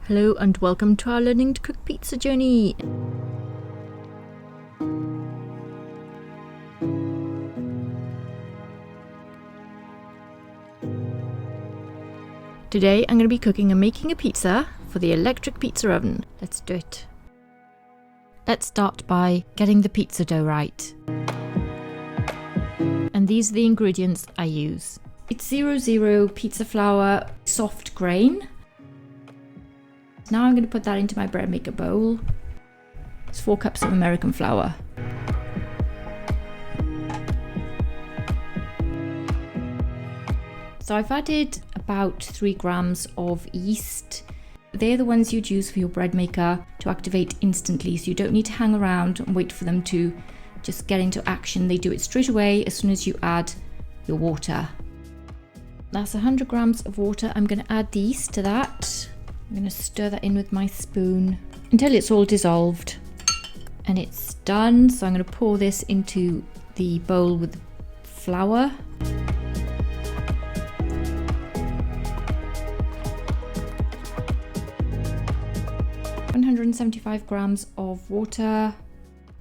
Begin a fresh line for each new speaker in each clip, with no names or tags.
Hello and welcome to our learning to cook pizza journey. Today I'm going to be cooking and making a pizza for the electric pizza oven. Let's do it. Let's start by getting the pizza dough right. And these are the ingredients I use. It's 00 pizza flour, soft grain. Now I'm going to put that into my bread maker bowl. It's 4 cups of American flour. So I've added about 3 grams of yeast. They're the ones you'd use for your bread maker to activate instantly, so you don't need to hang around and wait for them to just get into action. They do it straight away as soon as you add your water. That's 100 grams of water. I'm going to add the yeast to that. I'm going to stir that in with my spoon until it's all dissolved. And it's done, so I'm going to pour this into the bowl with the flour. $175 grams of water.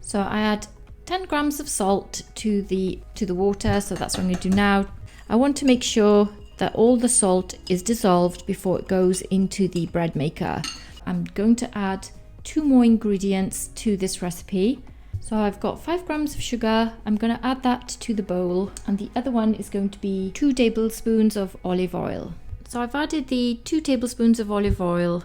So I add 10 grams of salt to the water, so that's what I'm going to do now. I want to make sure that all the salt is dissolved before it goes into the bread maker. I'm going to add 2 more ingredients to this recipe. So I've got 5 grams of sugar. I'm going to add that to the bowl, and the other one is going to be 2 tablespoons of olive oil. So I've added the 2 tablespoons of olive oil.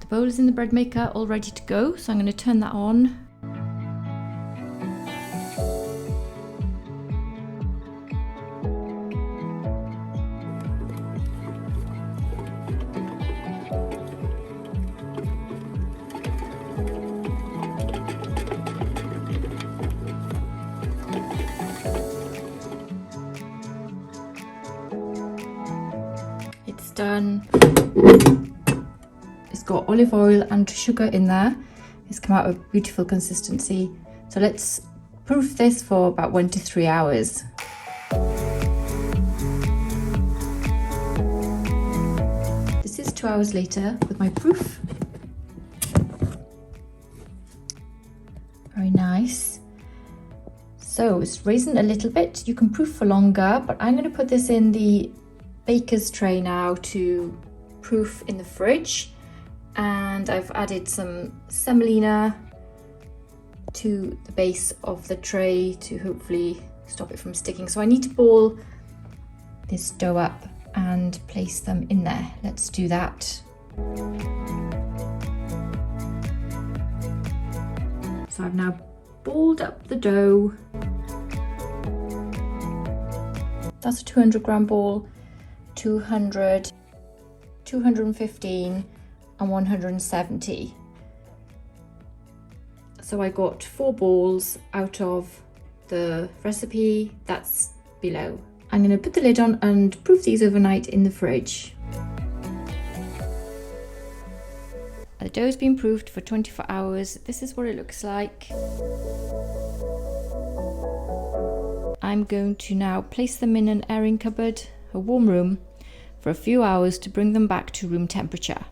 The bowl is in the bread maker, all ready to go, so I'm going to turn that on. It's done. It's got olive oil and sugar in there. It's come out a beautiful consistency. So let's proof this for about 1 to 3 hours. This is 2 hours later with my proof. Very nice. So it's risen a little bit. You can proof for longer, but I'm going to put this in the baker's tray now to proof in the fridge. And I've added some semolina to the base of the tray to hopefully stop it from sticking. So I need to ball this dough up and place them in there. Let's do that. So I've now balled up the dough. That's a 200 gram ball, 200, 215 and 170. So I got 4 balls out of the recipe that's below. I'm going to put the lid on and proof these overnight in the fridge. The dough's been proofed for 24 hours. This is what it looks like. I'm going to now place them in an airing cupboard, a warm room, for a few hours to bring them back to room temperature.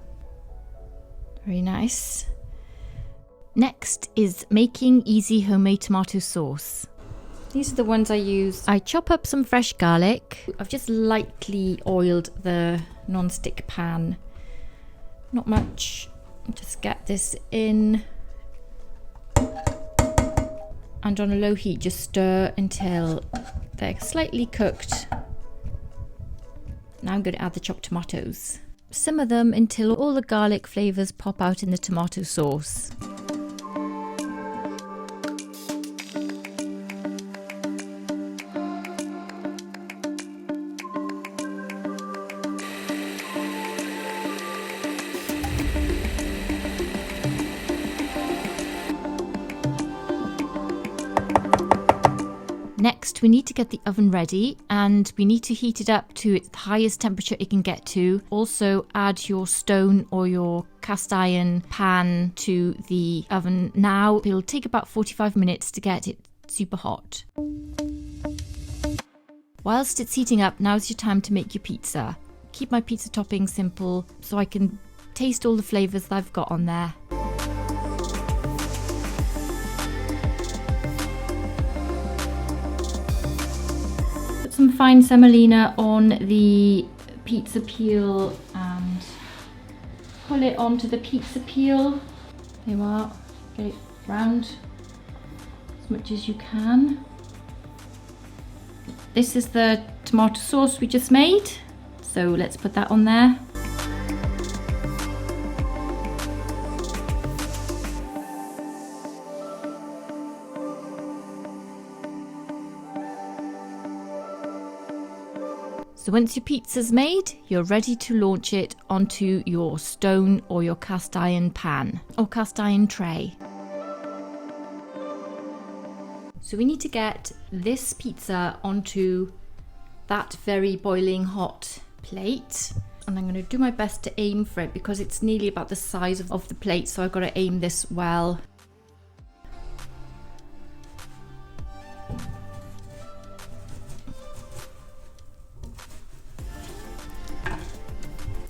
Very nice. Next is making easy homemade tomato sauce. These are the ones I use. I chop up some fresh garlic. I've just lightly oiled the non-stick pan. Not much. Just get this in. And on a low heat, just stir until they're slightly cooked. Now I'm going to add the chopped tomatoes. Simmer them until all the garlic flavours pop out in the tomato sauce. Next, we need to get the oven ready and we need to heat it up to its highest temperature it can get to. Also add your stone or your cast iron pan to the oven now. It'll take about 45 minutes to get it super hot. Whilst it's heating up, now's your time to make your pizza. Keep my pizza topping simple so I can taste all the flavours that I've got on there. Put some fine semolina on the pizza peel and pull it onto the pizza peel. There you are, get it round as much as you can. This is the tomato sauce we just made, so let's put that on there. So once your pizza's made, you're ready to launch it onto your stone or your cast iron pan or cast iron tray. So we need to get this pizza onto that very boiling hot plate. And I'm going to do my best to aim for it because it's nearly about the size of the plate, so I've got to aim this well.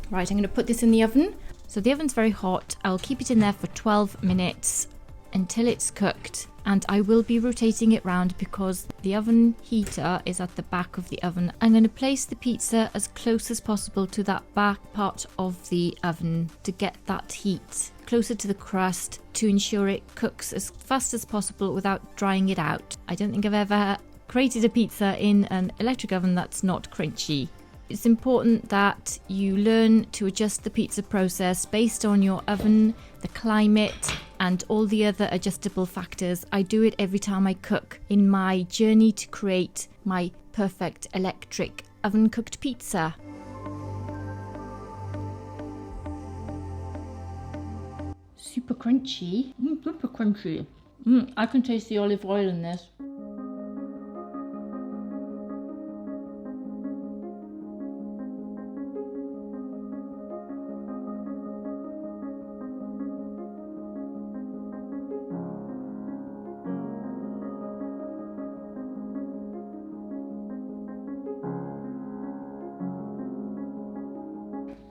Right, I'm going to put this in the oven. So the oven's very hot. I'll keep it in there for 12 minutes until it's cooked, and I will be rotating it round because the oven heater is at the back of the oven. I'm going to place the pizza as close as possible to that back part of the oven to get that heat closer to the crust to ensure it cooks as fast as possible without drying it out. I don't think I've ever created a pizza in an electric oven that's not crunchy. It's important that you learn to adjust the pizza process based on your oven, the climate, and all the other adjustable factors. I do it every time I cook in my journey to create my perfect electric oven cooked pizza. Super crunchy. Super crunchy. I can taste the olive oil in this.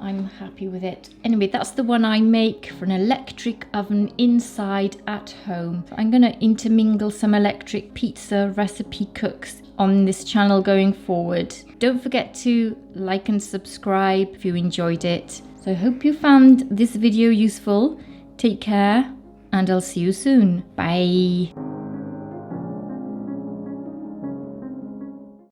I'm happy with it. Anyway, that's the one I make for an electric oven inside at home. I'm going to intermingle some electric pizza recipe cooks on this channel going forward. Don't forget to like and subscribe if you enjoyed it. So I hope you found this video useful. Take care and I'll see you soon. Bye.